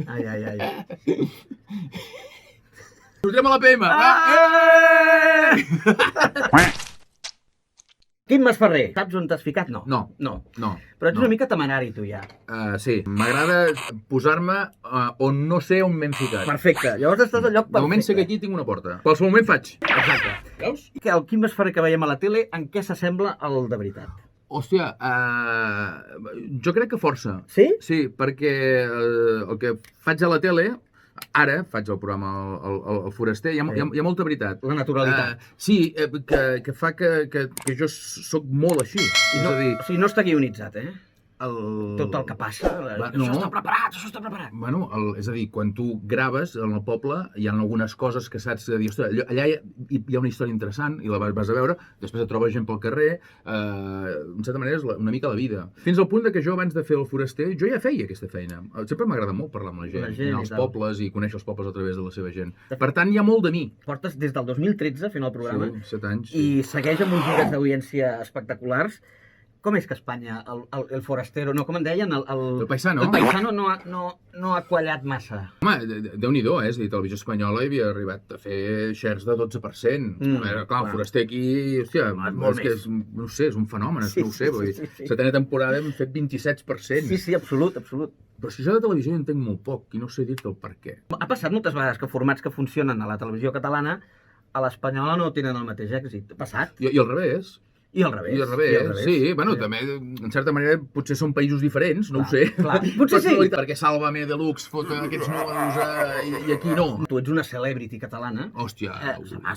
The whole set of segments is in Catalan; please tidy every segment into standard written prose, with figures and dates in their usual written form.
Ai, ai, ai. Sortirem a la PM! Quim Masferrer, saps on t'has ficat? No. No. Però ets una mica temerari, tu, ja. Sí, m'agrada posar-me on no sé on m'hem ficat. Perfecte, llavors estàs al lloc perfecte. De moment sé que aquí tinc una porta. Qualsevol moment faig. Exacte. Veus? Que el Quim Masferrer que veiem a la tele, en què s'assembla al de veritat? Hòstia, jo crec que força. Sí? Sí, perquè el que faig a la tele, ara faig el programa El Foraster, hi ha molta veritat. La naturalitat. Sí, que fa que jo sóc molt així. És a dir, O sigui, no està guionitzat, tot el que passa, no. això està preparat. Bueno, és a dir, quan tu graves en el poble, hi ha algunes coses que saps de dir, ostres, allà hi ha una història interessant i la vas a veure, després et trobes gent pel carrer, en certa manera és una mica la vida. Fins al punt que jo abans de fer El Foraster, jo ja feia aquesta feina. Sempre m'agrada molt parlar amb la gent, anar als pobles i conèixer els pobles a través de la seva gent. Per tant, hi ha molt de mi. Portes des del 2013 fent el programa. Sí, 7 anys. I segueix amb uns índexs d'audiència espectaculars. Com és que Espanya, el forastero, no, com en deien? El paisano. El paisano no ha quallat massa. Home, Déu-n'hi-do, és a dir, Televisió Espanyola havia arribat a fer shares de 12%. A veure, clar, el foraster aquí, hòstia, és que no sé, és un fenomen, no ho sé. Setena temporada hem fet 27%. Sí, absolut. Però si jo de televisió en entenc molt poc i no sé dir-te el per què. Ha passat moltes vegades que formats que funcionen a la televisió catalana a l'espanyola no tenen el mateix èxit. Ha passat. I al revés. I al revés. Sí, bueno, també, en certa manera, potser són països diferents, no ho sé. Clar. Potser sí. Perquè Sálvame Deluxe fot aquests números i aquí no. Tu ets una celebrity catalana. Hòstia.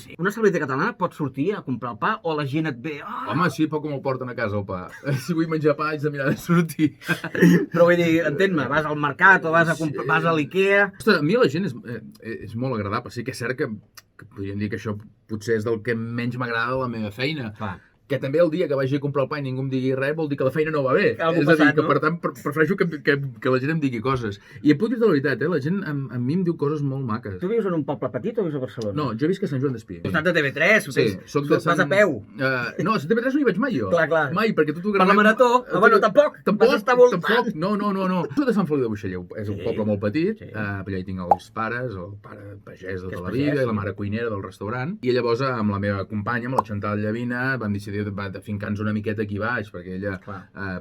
Sí. Una celebrity catalana pot sortir a comprar el pa o la gent et ve... Home, sí, però com el porten a casa el pa. Si vull menjar pa haig de mirar de sortir. Però vull dir, entén-me, vas al mercat o vas a l'Ikea... Ostres, a mi la gent és molt agradable. Sí que és cert que podríem dir que això potser és del que menys m'agrada de la meva feina. Clar. Que també el dia que vagi a comprar el pa i ningú em digui res vol dir que la feina no va bé. És a dir, que per tant prefereixo que la gent em digui coses. I et puc dir la veritat, la gent a mi em diu coses molt maques. Tu vius en un poble petit o vius a Barcelona? No, jo visc a Sant Joan d'Espí. Costat de TV3? Sí, vas a peu? No, a TV3 no hi vaig mai jo. Clar. Mai, perquè tu Per la marató? Bueno, tampoc. Vas estar voltant. No. Soc de Sant Feliu de Buixalleu. És un poble molt petit. Allà hi tinc els pares, el pare pagès de tota la vida i la mare cuinera del restaurant. I llavors amb la meva companya, amb la Chantal Llavina, vam decidir de fincar-nos una miqueta aquí baix, perquè ella,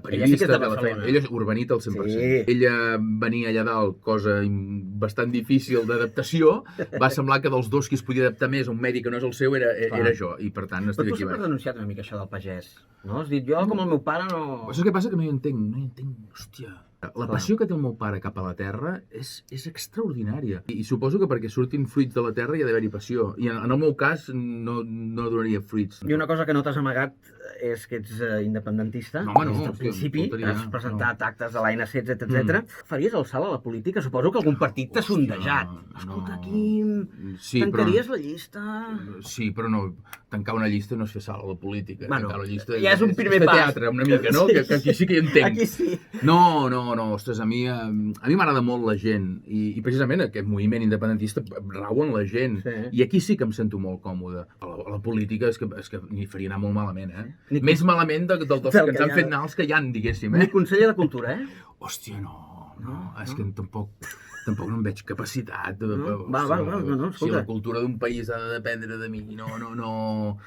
periodista, ella és urbanita al 100%. Sí. Ella venia allà dalt, cosa bastant difícil d'adaptació, va semblar que dels dos qui es podia adaptar més a un medi que no és el seu era jo, i per tant estic aquí baix. Però tu sempre has denunciat una mica això del pagès, no? Has dit, jo com el meu pare no... Saps què passa? Que no hi entenc, hòstia... La passió que té el meu pare cap a la terra és extraordinària. I suposo que perquè surtin fruits de la terra hi ha d'haver-hi passió. I en el meu cas no donaria fruits. I una cosa que no t'has amagat és que ets independentista. No, home, no. Des del principi has presentat actes a l'ANC, etc. Faries el salt a la política? Suposo que algun partit t'ha sondejat. Escolta, Quim, tancaries la llista? Sí, però no. Tancar una llista no és fer salt a la política. Bueno, la llista ja és un primer pas. Teatre, una mica, no? Que aquí sí que hi entenc. Aquí sí. No, ostres, a mi m'agrada molt la gent i precisament aquest moviment independentista rau en la gent i aquí sí que em sento molt còmode. A la política és que n'hi faria anar molt malament, Més malament dels que ens han fet anar els que hi han, diguéssim, Ni conseller de Cultura, Hòstia, no, és que tampoc no em veig capacitat. No, si la cultura d'un país ha de dependre de mi, no...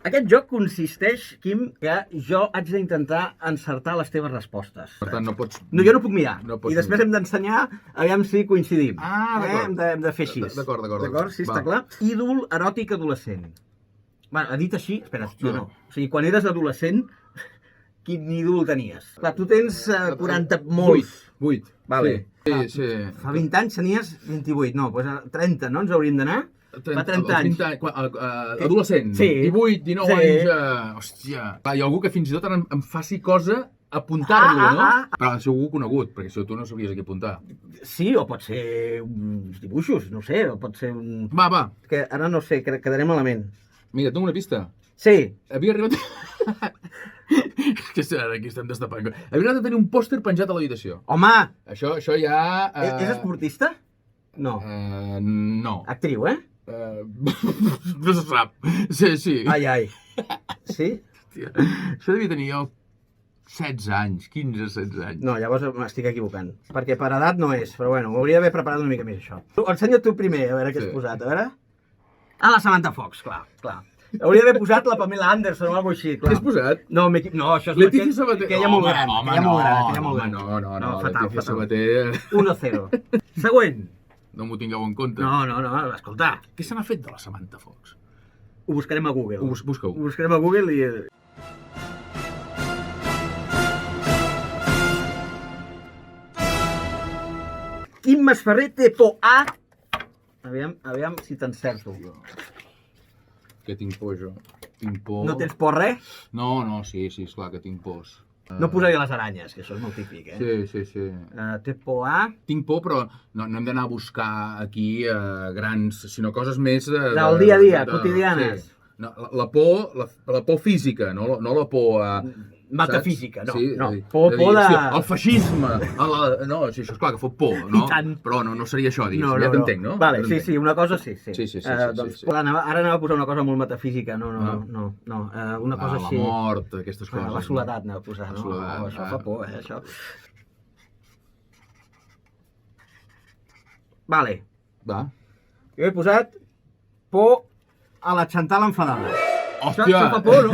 Aquest joc consisteix, Quim, que jo haig d'intentar encertar les teves respostes. Per tant, no pots... No, jo no puc mirar. I després hem d'ensenyar, aviam si coincidim. D'acord. Hem de fer així. D'acord, sí, està clar. Ídol eròtic adolescent. Bueno, ha dit així... Espera, no. O sigui, quan eres adolescent, quin ídol tenies? Clar, tu tens 40 molts. 8. Vale. Sí. Fa 20 anys tenies 28. No, doncs 30, no? Ens hauríem d'anar? Fa 30 anys. Adolescent. Sí. 18, 19 anys. Hòstia. Hi ha algú que fins i tot em faci cosa apuntar-lo, no? Però ha de ser algú conegut, perquè si tu no sabries a qui apuntar. Sí, o pot ser uns dibuixos, no sé, o pot ser un... Va. Que ara no sé, quedaré malament. Mira, tinc una pista. Sí. Havia arribat... que aquí estem destapant. Havia arribat a tenir un pòster penjat a l'habitació. Home! Això ja... És esportista? No. No. Actriu, No se sap. Sí. Ai. Sí? Tia, això devia tenir jo 16 anys, 15-16 anys. No, llavors m'estic equivocant. Perquè per edat no és, però bueno, m'hauria d'haver preparat una mica més això. Ensenya tu primer, a veure què has posat, a veure. Ah, la Samantha Fox, clar. Hauria d'haver posat la Pamela Anderson o alguna cosa així, clar. Què has posat? No, això és Leticia Sabater. que ella molt gran. Home, no, fatal. Leticia Sabater... 1-0. Següent. No m'ho tingueu en compte. No, escolta. Què se n'ha fet de la Samantha Fox? Ho buscarem a Google. Busca-ho. Ho buscarem a Google i... Quim Masferrer té por a... Aviam si t'encerto. Que tinc por, jo. Tinc por... No tens por res? No, sí, esclar que tinc pors. No posaria les aranyes, que això és molt típic, eh? Sí. Té por a... Tinc por, però no hem d'anar a buscar aquí grans, sinó coses més... Del dia a dia, quotidianes. Sí. No, la por física, no la por a... Metafísica, no. Sí, no. Por de... El feixisme. No, sí, això és clar que fot por, no? I tant. Però no seria això, digues. No, ja t'entenc, no? Vale, sí, una cosa sí. Sí. Doncs, ara anava a posar una cosa molt metafísica, no. Una cosa així... La mort, aquestes coses. La soledat anava a posar, no? Soledat, Això fa por, això. Vale. Va. Jo he posat por a la Chantal enfadada. Hòstia! Això fa por,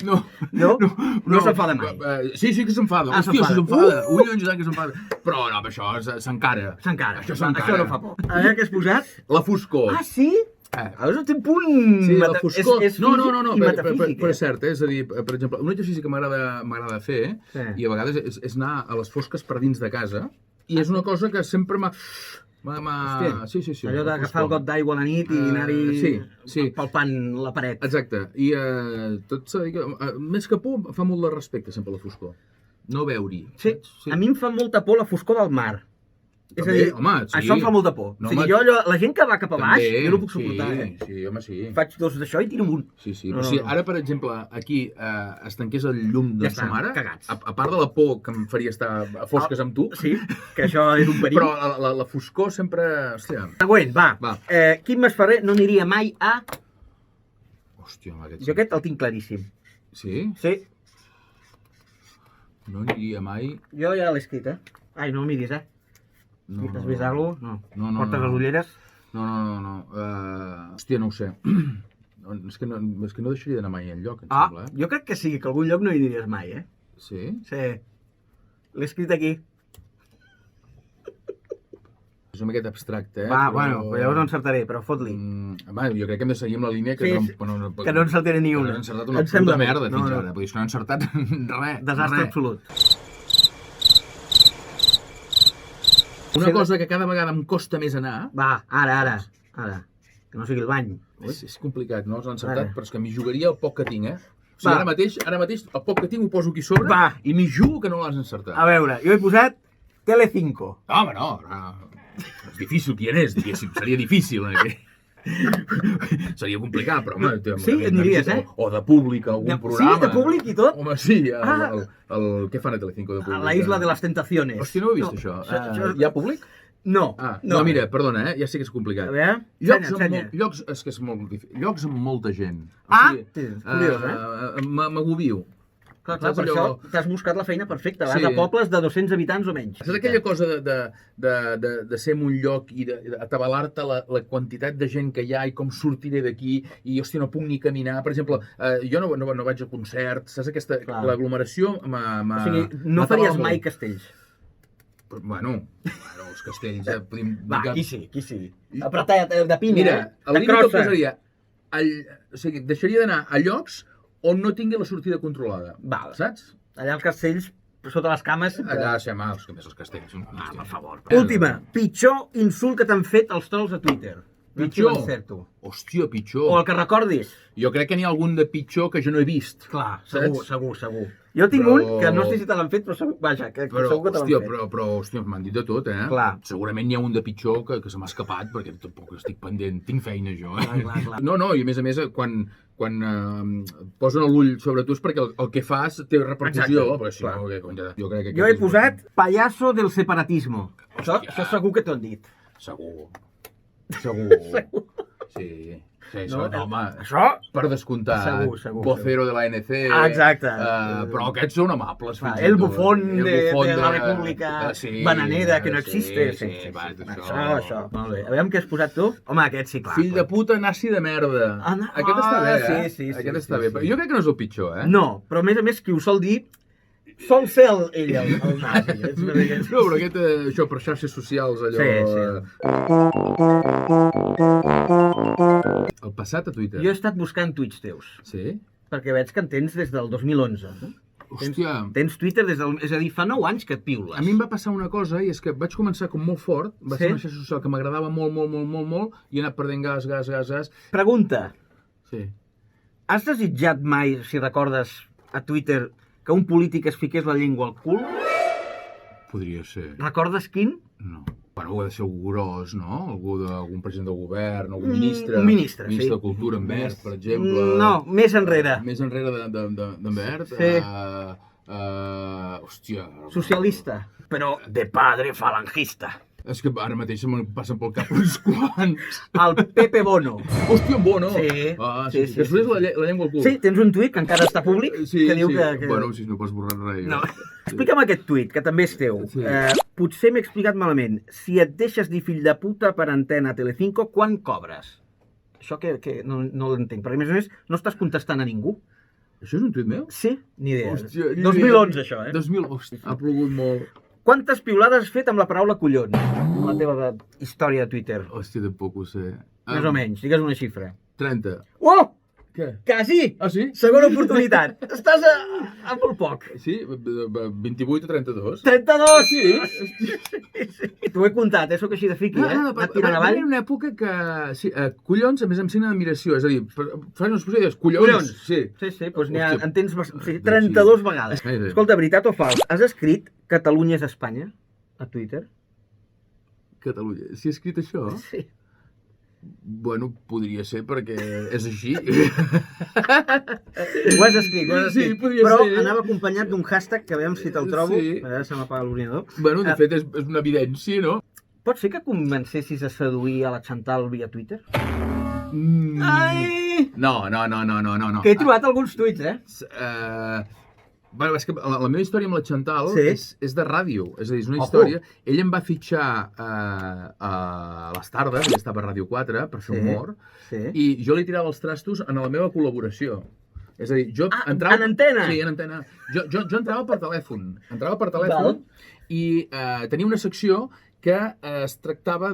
no? No s'enfada mai. Sí que s'enfada. Hòstia, si s'enfada. Collons, que s'enfada. Però no, això s'encara. Això no fa por. A veure què has posat? La foscor. Ah, sí? Veus, té un punt... Sí, la foscor. No, metafísic. però és cert, és a dir, per exemple, un exercici que m'agrada fer, i a vegades és anar a les fosques per dins de casa, i és una cosa que sempre m'ha... Sí. Allò d'agafar el got d'aigua a la nit i anar-hi palpant la paret. Exacte. I tot s'ha de dir que, més que por, fa molt de respecte sempre la foscor. No veure-hi. Sí, a mi em fa molta por la foscor del mar. És a dir, això em fa molta por. O sigui, la gent que va cap a baix, jo no puc suportar. Sí. Faig dos d'això i tiro amunt. Sí. Si ara, per exemple, aquí es tanqués el llum de sa mare, cagats. A part de la por que em faria estar a fosques amb tu... Sí, que això és un perill. Però la foscor sempre... Hòstia. Següent, va. Quim Masferrer no aniria mai a... Hòstia, jo aquest el tinc claríssim. Sí? Sí. No aniria mai... Jo ja l'he escrit, Ai, no el miris, Has vist alguna cosa? No. Portes les ulleres? No. Hòstia, no ho sé. És que no deixaria d'anar mai enlloc, em sembla. Jo crec que sí, que a algun lloc no hi aniries mai, Sí? Sí. L'he escrit aquí. És una miqueta abstracte, Bueno, llavors encertaré, però fot-li. Jo crec que hem de seguir amb la línia que no encertaré ni una. Que no he encertat una puta merda fins ara. Vull dir que no he encertat res. Desastre absolut. Una cosa que cada vegada em costa més anar... Va, ara. Que no sigui el bany. És complicat, no? Has encertat, però és que m'hi jugaria el poc que tinc, O sigui, ara mateix, el poc que tinc ho poso aquí sobre i m'hi jugo que no l'has encertat. A veure, jo he posat Telecinco. Home, no. És difícil qui és, diguéssim. Seria difícil, Seria complicat, però home... Sí, aniries, O de públic, algun programa. Sí, de públic i tot? Home, sí. Què fan a Telecinco de públic? La Isla de les Tentaciones. Hòstia, no ho he vist, això. Hi ha públic? No. No, mira, perdona, ja sé que és complicat. A veure, ensenya. És que és molt difícil. Llocs amb molta gent. Curiós, M'agobio. Clar, per això t'has buscat la feina perfecta. Vas a pobles de 200 habitants o menys. És aquella cosa de ser en un lloc i d'atabalar-te la quantitat de gent que hi ha i com sortiré d'aquí i, hòstia, no puc ni caminar. Per exemple, jo no vaig a concerts, saps? L'aglomeració m'ha... O sigui, no faries mai castells. Bueno, els castells... Va, qui sí. Apretat, de pinya, Mira, el límit el posaria... O sigui, deixaria d'anar a llocs on no tingui la sortida controlada. Val. Saps? Allà els castells, sota les cames... Allà, els castells. Per favor. Última. Pitjor insult que t'han fet els trolls a Twitter. Pitjor? Hòstia, pitjor. O el que recordis. Jo crec que n'hi ha algun de pitjor que jo no he vist. Clar, segur. Jo tinc un que no sé si te l'han fet, però segur, vaja, que segur que te l'han fet. Però, hòstia, m'han dit de tot, Clar. Segurament n'hi ha un de pitjor que se m'ha escapat, perquè tampoc estic pendent, tinc feina jo, Clar. No, i a més, quan posen l'ull sobre tu és perquè el que fas té repercussió. Però si no, jo he posat payaso del separatismo. Això segur que t'ho han dit. Segur. Sí. Sí, no? home, Això... per descomptat. Segur. Vocero de l'ANC. Exacte. Però aquests són amables, fins i tot. El bufón de la República Bananera, que no existe. Sí, Això. Molt bé. Aviam què has posat tu? Home, aquest sí, clar. Fill de puta, nazi de merda. Aquest està bé, eh? Sí. Aquest està bé. Jo crec que no és el pitjor, eh? No, però a més qui ho sol dir, sol ser ell el nazi. No, però això per xarxes socials, allò... El passat a Twitter. Jo he estat buscant tuits teus. Sí? Perquè veig que en tens des del 2011. Hòstia. Tens Twitter des del... És a dir, fa 9 anys que et piules. A mi em va passar una cosa, i és que vaig començar com molt fort, va ser una xarxa social que m'agradava molt, i he anat perdent gas. Pregunta. Sí. Has desitjat mai, si recordes, a Twitter, que un polític es fiqués la llengua al cul? Podria ser. Recordes quin? No. Bueno, ha de ser algú gros, no? Algun president del govern, algun ministre. Un ministre, sí. Ministre de Cultura, en Verd, per exemple. No, més enrere. Més enrere d'en Verd. Sí. Hòstia. Socialista, però de padre falangista. És que ara mateix me passen pel cap uns quants. El Pepe Bono. Hòstia, en Bono! Sí. Sí. Que surés la llengua al cul. Sí, tens un tuit que encara està públic, que diu que... Bueno, si no pots borrar res. No. Explica'm aquest tuit, que també és teu. Sí. Potser m'he explicat malament. Si et deixes dir fill de puta per antena a Telecinco, quan cobres? Això que no l'entenc, perquè a més no estàs contestant a ningú. Això és un tuit meu? Sí, ni idea. Hòstia, 2011, això, eh? 2000, hòstia, ha plogut molt. Quantes piulades has fet amb la paraula collons? Amb la teva història de Twitter. Hòstia, tampoc ho sé. Més o menys, digues una xifra. 30. Oh! Què? Quasi! Ah, sí? Segona oportunitat. Estàs a molt poc. Sí? 28 o 32? 32! Sí? T'ho he comptat, sóc així de fiqui, eh? Anat tirant avall. Hi una època que... Sí, collons, a més, em signa d'admiració. És a dir, fas unes coses i dius, collons! Sí, doncs en tens 32 vegades. Escolta, veritat o fals? Has escrit Catalunya és Espanya a Twitter? Catalunya. Si he escrit això? Sí. Bueno, podria ser perquè és així. Ho has escrit. Sí, podria però ser. Anava acompanyat d'un hashtag que veiem si te'l trobo. Sí. A veure, se m'apaga l'ordinador. Bueno, de fet, és una evidència, no? Pot ser que comencessis a seduir a la Chantal via Twitter? Ai! No. Que he trobat alguns tuits, eh? Bueno, és que la meva història amb la Chantal és de ràdio, és a dir, és una Ojo. història... Ell em va fitxar a les tardes, ell estava a Ràdio 4, per fer humor, i jo li tirava els trastos en la meva col·laboració. És a dir, jo entrava... en antena? Sí, en antena. Jo entrava per telèfon. I tenia una secció que es tractava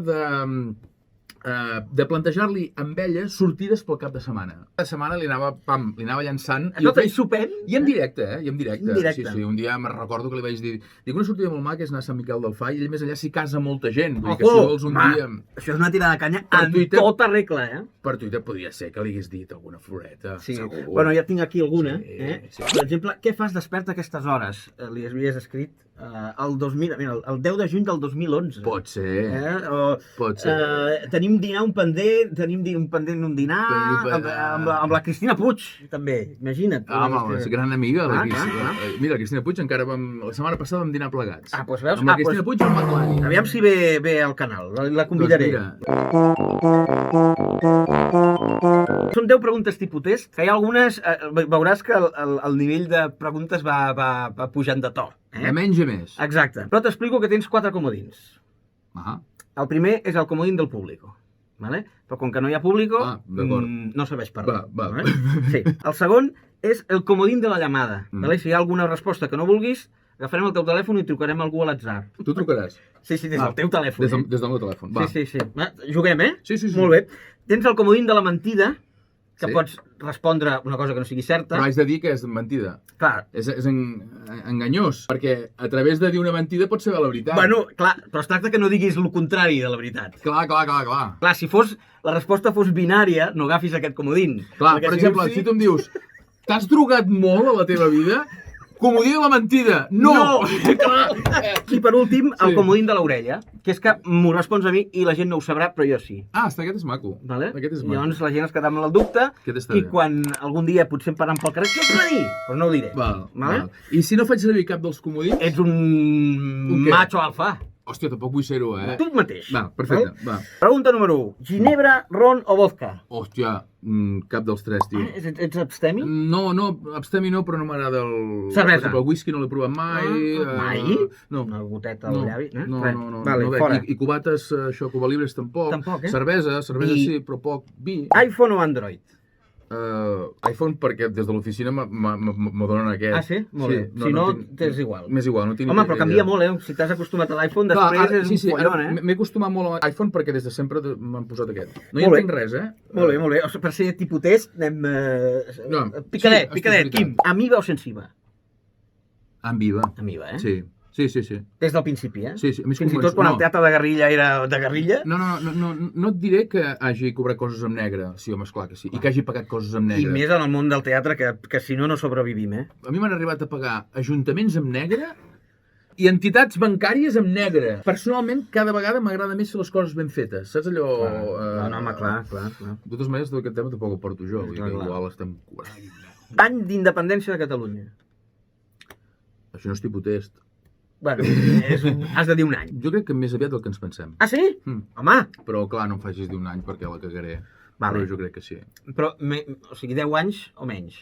de plantejar-li amb ella sortides pel cap de setmana. Cada setmana li anava llançant... I sopem? I en directe, I en directe. directe. Sí, un dia me'n recordo que li vaig dir... Dic, una sortida molt maca és anar a Sant Miquel del Fai i més allà s'hi casa molta gent. Vull dir que si vols un dia... Això és una tirada de canya en tota regla, eh? Per Twitter podria ser que li hagués dit alguna floreta. Sí. Segur. Bueno, ja tinc aquí alguna. Sí. Per exemple, què fas despert a aquestes hores? Li havies escrit el 10 de juny del 2011. Pot ser. Pot ser. Tenim un pendent un dinar amb la Cristina Puig, també, imagina't. Home, és gran amiga. Mira, la Cristina Puig encara la setmana passada vam dinar plegats. Doncs veus? Amb la Cristina Puig i el McLaren. Aviam si ve al canal, la convidaré. Són 10 preguntes tipus test, que hi ha algunes, veuràs que el nivell de preguntes va pujant de to. De menys a més. Exacte. Però t'explico que tens 4 comodins. El primer és el comodín del público. Vale? Però com que no hi ha público, no serveix per res. Va. Sí. El segon és el comodín de la llamada. Vale? Si hi ha alguna resposta que no vulguis, agafarem el teu telèfon i trucarem algú a l'atzar. Tu trucaràs? Sí, des del teu telèfon. Des del meu telèfon, va. Sí. Juguem, eh? Sí. Molt bé. Tens el comodín de la mentida, que pots respondre una cosa que no sigui certa. Però haig de dir que és mentida. Clar. És enganyós, perquè a través de dir una mentida pots saber la veritat. Bueno, clar, però es tracta que no diguis el contrari de la veritat. Clar. Clar, si la resposta fos binària, no agafis aquest comodín. Clar, per exemple, si tu em dius t'has drogat molt a la teva vida, comodí de la mentida. No! I per últim, el comodín de l'orella, que és que m'ho respons a mi i la gent no ho sabrà, però jo sí. Aquest és maco. Vale? Aquest és maco. Llavors la gent es quedarà amb el dubte i quan algun dia potser em paran pel carrer, què has de dir? Però no ho diré. Val. I si no faig servir cap dels comodins? Ets un macho alfa. Hòstia, tampoc vull ser-ho, Tu mateix. Va, perfecte, va. Pregunta número 1. Ginebra, ron o vodka? Hòstia, cap dels tres, tio. Ets abstemi? No, abstemi no, però no m'agrada el... Cervesa. Per exemple, el whisky no l'he provat mai. Mai? No. Una goteta al llavi? No, Res. no, Vale, no fora. I cubates, això, Cuba Libres tampoc. Tampoc, Cervesa Vi. sí, però poc. Vi. iPhone o Android? iPhone perquè des de l'oficina me donen aquest. Ah, sí? Molt bé. Si no, t'és igual. M'és igual, no tinc Home, però canvia molt, Si t'has acostumat a l'iPhone, després és un follon, M'he acostumat molt a l'iPhone perquè des de sempre m'han posat aquest. No hi Molt bé. entenc res, Molt bé, molt bé. O sigui, per ser tipus test, anem... No, Picadet, sí, picadet. és Quim, amiba o sensiva? Amb viva. Amiba, Sí. Des del principi, Sí. A mi Fins i tot quan el teatre de guerrilla era de guerrilla. No et diré que hagi cobrat coses amb negre. Sí, home, esclar que sí. I que hagi pagat coses amb negre. I més en el món del teatre, que si no, no sobrevivim, A mi m'han arribat a pagar ajuntaments amb negre i entitats bancàries amb negre. Personalment, cada vegada m'agrada més fer les coses ben fetes. Saps allò... No, home, clar. De totes maneres, tot aquest tema tampoc el porto jo. Vull dir que igual estem... Any d'independència de Catalunya. Això no és tipus test. Bueno, has de dir un any. Jo crec que més aviat del que ens pensem. Ah, sí? Home! Però, clar, no em facis dir un any perquè la cagaré. Vale. Però jo crec que sí. Però, o sigui, 10 anys o menys?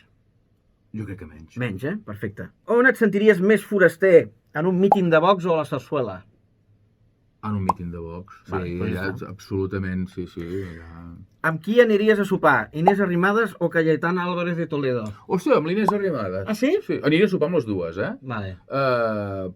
Jo crec que menys. Menys, Perfecte. On et sentiries més foraster? En un míting de Vox o a la Sarsuela? En un míting de Vox. Sí, Vale, doncs allà, absolutament, sí. Allà... Amb qui aniries a sopar? Inés Arrimadas o Cayetana Álvarez de Toledo? Hòstia, amb l'Inés Arrimadas. Ah, sí? Sí, aniria a sopar amb les dues, Vale.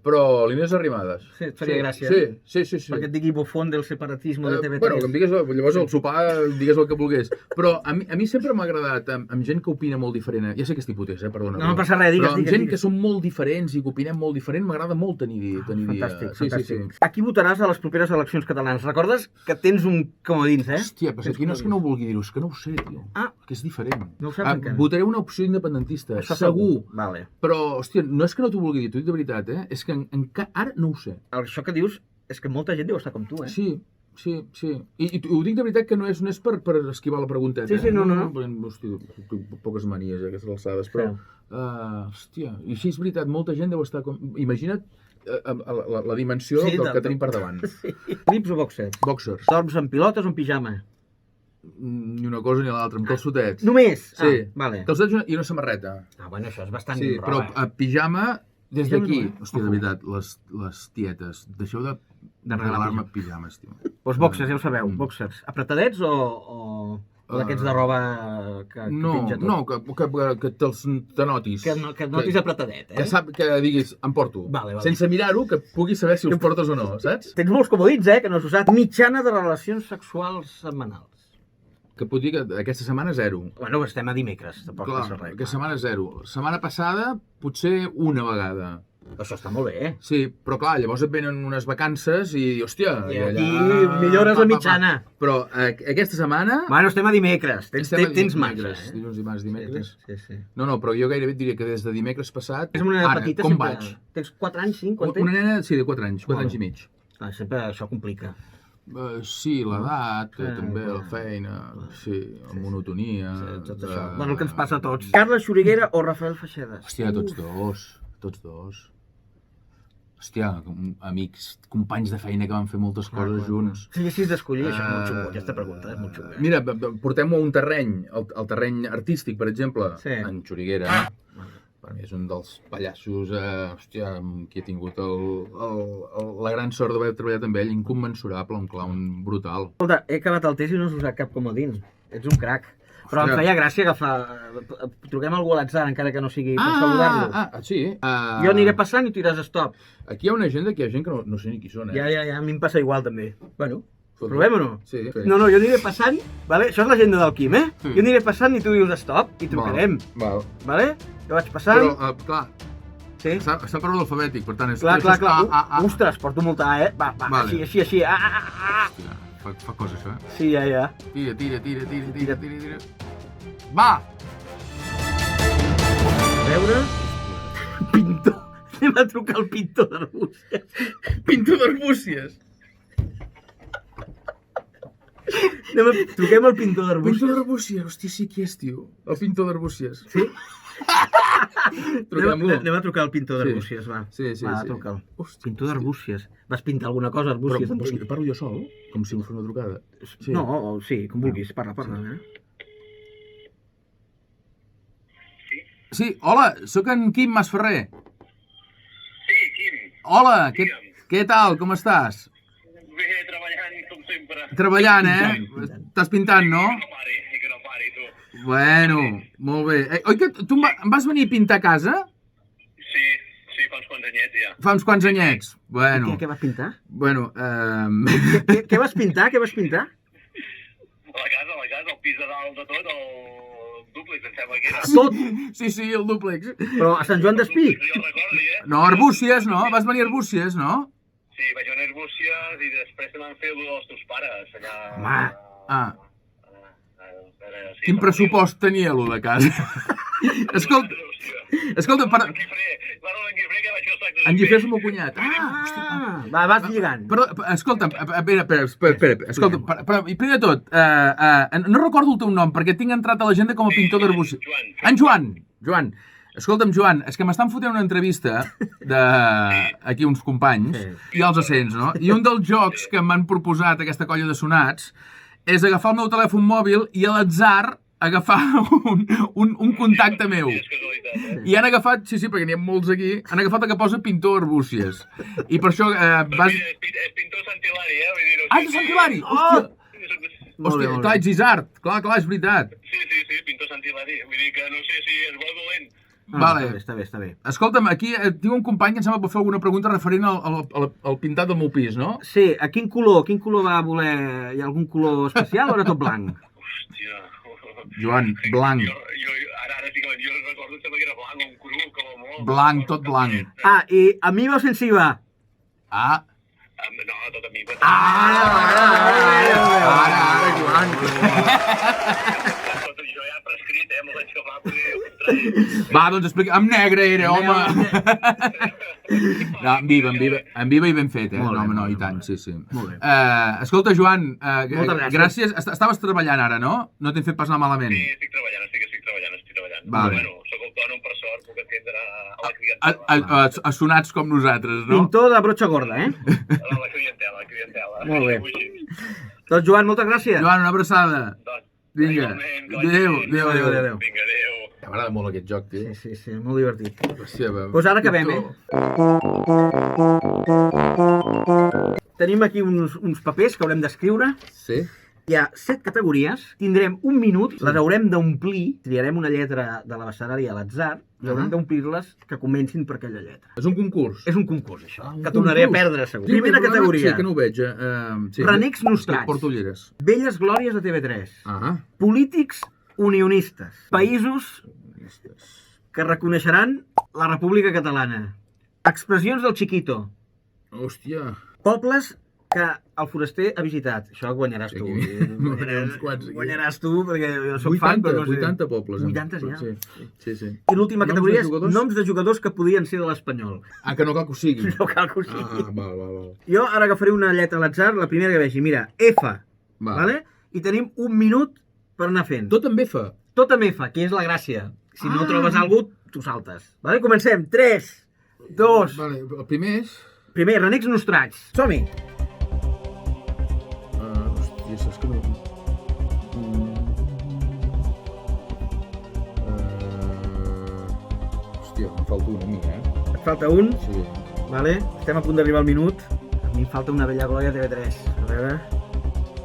Però l'Inés Arrimadas. Sí, et faria gràcia. Sí. Perquè et digui bufón del separatismo de TV3. Bueno, que em digues, llavors al sopar digues el que vulgués. Però a mi sempre m'ha agradat amb gent que opina molt diferent. Ja sé que és tipus perdona. No passa res, digues. Però amb gent que són molt diferents i que opinem molt diferent, m'agrada molt tenir dia. Fantàstic. Sí. A qui votaràs a les properes eleccions catalanes? Recordes que tens un comodins, Hòstia, però aquí no és que no ho vulgui dir-ho, és que no ho sé, tio. Que és diferent. No ho saps encara? Votaré una opció independentista, Això segur. Vale. Però, hòstia, no és que no t'ho vulgui dir, t'ho dic de veritat, És que ara no ho sé. Això que dius és que molta gent deu estar com tu, Sí. I ho dic de veritat que no és per esquivar la pregunteta. Sí, no. Hòstia, poques manies, aquestes alçades, però... Hòstia, i sí, és veritat, molta gent deu estar com... Imagina't la dimensió del que tenim per davant. Sí. Clips o boxers? Boxers. Dorms en pilotes o en pijama? Ni una cosa ni l'altra, amb calçotets. Només? Sí. Vale. Calçotets i una samarreta. Bueno, això és bastant roba. Però a pijama, des d'aquí, hòstia, de veritat, les tietes, deixeu de regalar-me pijames, tio. Doncs boxers, ja ho sabeu, boxers. Apretadets o d'aquests de roba que penja tot? No, que te'ls notis. Que notis apretadet, Que diguis, em porto. Vale. Sense mirar-ho, que puguis saber si els portes o no, saps? Tens molts comodins, que no has usat. Mitjana de relacions sexuals setmanals. Que puc dir que aquesta setmana 0. Bueno, estem a dimecres, tampoc passa res. Aquesta setmana 0. Setmana passada, potser una vegada. Això està molt bé, Sí, però clar, llavors et venen unes vacances i, hòstia... I aquí millores la mitjana. Però aquesta setmana... Bueno, estem a dimecres, tens marge. Dilluns, dimarts, dimecres. Sí. No, però jo gairebé et diria que des de dimecres passat... És una nena petita, com sempre... vaig? Tens 4 anys, 5? Quan tens? Una nena, sí, de 4 anys, 4 anys i mig. Sempre això complica. Sí, l'edat, també la feina, sí, la monotonia... Tot això. Bueno, el que ens passa a tots. Carles Xuriguera o Rafael Feixedes? Hòstia, tots dos. Hòstia, amics, companys de feina que van fer moltes coses junts. Si haguessis d'escollir, això és molt xungo, aquesta pregunta, és molt xunga. Mira, portem-ho a un terreny, el terreny artístic, per exemple, en Xuriguera. Per mi és un dels pallassos, hòstia, qui ha tingut la gran sort d'haver treballat amb ell, incommensurable, un clown brutal. Escolta, he acabat el test i no has usat cap comodín. Ets un crac. Però em feia gràcia agafar... Truquem algú a l'atzar, encara que no sigui per saludar-lo. Sí. Jo aniré passant i tu diràs stop. Aquí hi ha una agenda que hi ha gent que no sé ni qui són, Ja, a mi em passa igual també. Bueno, provem o no? Sí. No, jo aniré passant, vale? Això és l'agenda del Quim, Jo aniré passant i tu dius stop i trucarem. Val. Vale? Jo vaig passant... Però, clar, està per ordre alfabètic, per tant... Clar. Ostres, porto molta A, Va, així. Hòstia, fa coses, això, Sí, ja. Tira. Va! A veure... Pintor. Anem a trucar al pintor d'Arbúcies. Pintor d'Arbúcies. Truquem al pintor d'Arbúcies. Pintor d'Arbúcies, hòstia, sí, qui és, tio? El pintor d'Arbúcies. Sí? Truquem-lo. Anem a trucar al pintor d'Arbúcies, va. Sí. Va, truca'l. Pintor d'Arbúcies. Vas pintar alguna cosa a Arbúcies? Però parlo jo sol? Com si em fos una trucada? Sí. No, sí, com vulguis. Parla. Sí, hola, sóc en Quim Masferrer. Sí, Quim. Hola, què tal, com estàs? Bé, treballant, com sempre. Treballant, Estàs pintant, no? Que no pari, tu. Bueno, molt bé. Oi que tu em vas venir a pintar a casa? Sí, fa uns quants anyets, ja. Fa uns quants anyets. Bueno, Què vas pintar? bueno, Què vas pintar? A la casa, el pis de dalt de tot, el dúplex, em sembla que era. Tot? Sí, el dúplex. Però a Sant Joan d'Espí? Jo recordo, No, Arbúcies, no? Vas venir a Arbúcies, no? Sí, vaig a Arbúcies i després te van fer el dels teus pares, allà... Home. Quin pressupost tenia, lo de casa? Escolta, en Guifré és el meu cunyat. Va, vas lligant. Però, escolta, espera, escolta, però, primer de tot, no recordo el teu nom, perquè tinc entrat a l'agenda com a pintor d'Arbúcies. En Joan. Escolta'm, Joan, és que m'estan fotent una entrevista aquí uns companys, i els accents, no? I un dels jocs que m'han proposat aquesta colla de sonats és agafar el meu telèfon mòbil i a l'atzar agafar un contacte meu. I han agafat, sí, perquè n'hi ha molts aquí, han agafat el que posa pintor Arbúcies. I per això vas... És pintor Sant Hilari, de Sant Hilari! Hòstia, clar, ets Isart. Clar, és veritat. Sí, pintor Sant Hilari. Vull dir que no sé si és bo o dolent. Vale. Està bé. Escolta'm, aquí tinc un company que em sembla que pot fer alguna pregunta referent al pintat del meu pis, no? Sí, a quin color va voler? Hi ha algun color especial o era tot blanc? Hòstia... Joan, blanc. Ara sí que jo recordo que era blanc, un cru, com a molt. Blanc, tot blanc. I amiba o sensiva? No, tot amiba. Ara, Joan. Jo ja prescrit, me'l vaig agafar, Va, doncs explica. En negre era, home. No, en viva i ben fet, No, i tant, sí. Molt bé. Escolta, Joan, moltes gràcies. Estaves treballant ara, no? No t'he fet pas anar malament. Sí, estic treballant. Vale. Bueno, sóc autònom, per sort, puc atendre a la clientela. A sonats com nosaltres, no? Pintor de brotxa gorda, A la clientela. Molt bé. Doncs, Joan, moltes gràcies. Joan, una abraçada. Vinga. Adéu. Vinga, adéu. M'agrada molt aquest joc, tio. Sí, molt divertit. Hòstia, Doncs ara acabem, Tenim aquí uns papers que haurem d'escriure. Sí. Hi ha 7 categories, tindrem un minut, les haurem d'omplir, triarem una lletra de l'abecedari a l'atzar i haurem d'omplir-les que comencin per aquella lletra. És un concurs? És un concurs, això, que tornaré a perdre, segur. Primera categoria. Sí, que no ho veig. Renecs nostrats. Porto ulleres. Velles glòries de TV3. Polítics unionistes. Països que reconeixeran la República Catalana. Expressions del Chiquito. Hòstia. Pobles que el foraster ha visitat. Això guanyaràs tu. Guanyaràs tu, perquè jo soc fan, però no sé. 80 pobles. 80 ja. Sí. I l'última categoria és noms de jugadors que podien ser de l'Espanyol. Que no cal que ho siguin. No cal que ho siguin. Val. Jo ara agafaré una lletra a l'atzar, la primera que vegi. Mira, F. Vale? I tenim un minut per anar fent. Tot amb F? Tot amb F, que és la gràcia. Si no trobes algú, tu saltes. Vale? Comencem. 3, 2... Vale, el primer és... Primer, renecs nostrats. Som-hi! Hòstia, saps que no... Hòstia, em falta un a mi, Et falta un? Sí. Vale, estem a punt d'arribar al minut. A mi em falta una vella glòria TV3. A veure...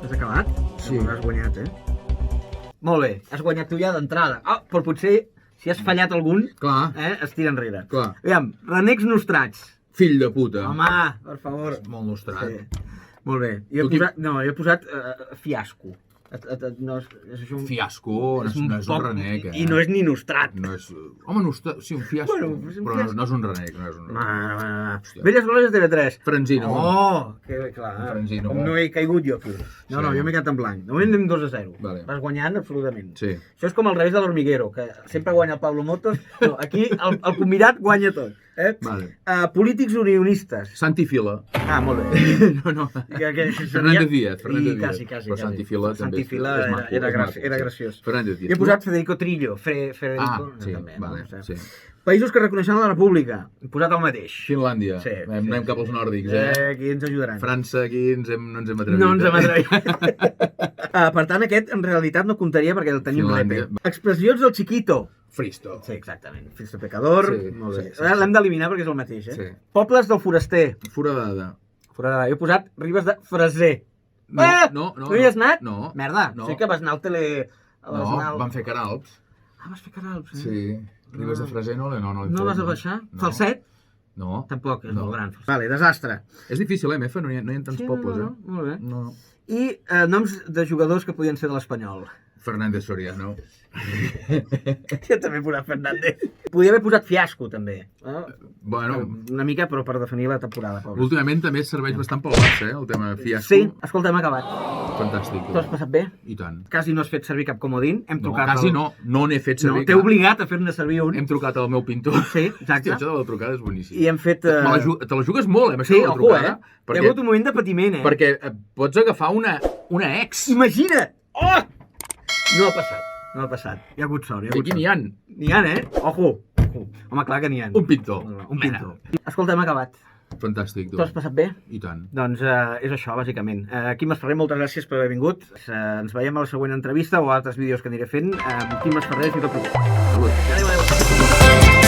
Has acabat? Sí. Has guanyat, Molt bé, has guanyat tu ja d'entrada. Però potser, si has fallat algun, es tira enrere. Clar. Aviam, renecs nostrats. Fill de puta. Home, per favor. Molt nostrat. Sí. Molt bé. Jo he posat fiasco. No, és això Fiasco, no és un renec, I no és ni nostrat. No és... Home, nostrat, sí, un fiasco, però no és un renec, Velles glòries de TV3. Franzino. Que clar. Franzino. Com no he caigut jo aquí. No, jo m'he quedat en blanc. De moment anem 2-0. Vas guanyant absolutament. Sí. Això és com al revés de l'Hormiguero, que sempre guanya el Pablo Motos. No, aquí el convidat guanya tot. Vale. Polítics unionistes. Santi Fila. Ah, molt bé. No. Fernández Fernández Díaz. Quasi. Però Santi Fila també Santi Fila és maco, era és maco, sí. graciós. Fernández I Díaz. he posat Federico Trillo. Federico, Sí, també, vale, no? sí. Països que reconeixen la república. He posat el mateix. Finlàndia. Sí, Anem cap als nòrdics, Aquí ens ajudaran. França, aquí no ens hem atrevit. No ens hem atrevit. Per tant, aquest en realitat no comptaria perquè el tenim Finlàndia. repe. Expressions del Chiquito. Fristo. Sí, exactament. Fristo Pecador. Sí, Molt bé. sí, Ara l'hem d'eliminar perquè és el mateix, Sí. Pobles del Foraster. Foradada. Foradada. He posat Ribes de Freser. No, Ah! no. No hi has anat? No. Merda, No. sí que vas anar al tele... No, vam fer Caralps. Ah, vas fer Caralps, Sí. Ribes de Freser no l'hem No fet, vas a baixar? No. Falset? No. Tampoc, és No. molt gran. Vale, desastre. És difícil, Mefa? No hi ha tants pobles, no, molt bé. No. I noms de jugadors que podien ser de l'Espanyol. Fernández Soriano. Jo també he posat Fernández. Podia haver posat Fiasco, també. Bueno, Una mica, però per definir la temporada, pobre. últimament també serveix bastant pel Barça, el tema fiasco. Sí, escolta, hem acabat. Fantàstic. T'ho has passat bé? I tant. Quasi no has fet servir cap comodín. Hem No, trucat quasi al... no n'he fet No, servir t'he cap. obligat a fer-ne servir un. Hem trucat al meu pintor. Sí, exacte. Hòstia, això de la trucada és boníssim. I hem fet... Te la jugues molt, amb això Sí, de la ojo, trucada. Hi ha hagut un moment de patiment, Perquè pots agafar una ex. Imagina't! Oh! No ha passat, no ha passat. Hi ha hagut sort, hi ha I hagut aquí n'hi sort. ha N'hi ha, Ojo! Home, clar que n'hi ha. un pintor. Un pintor. Escolta, hem acabat. Fantàstic, tu. T'ho has passat bé? I tant. Doncs és això, bàsicament. Quim Masferrer, moltes gràcies per haver vingut. Ens veiem a la següent entrevista o a altres vídeos que aniré fent. Quim Masferrer, fins al proper. Salut. Adéu, adéu.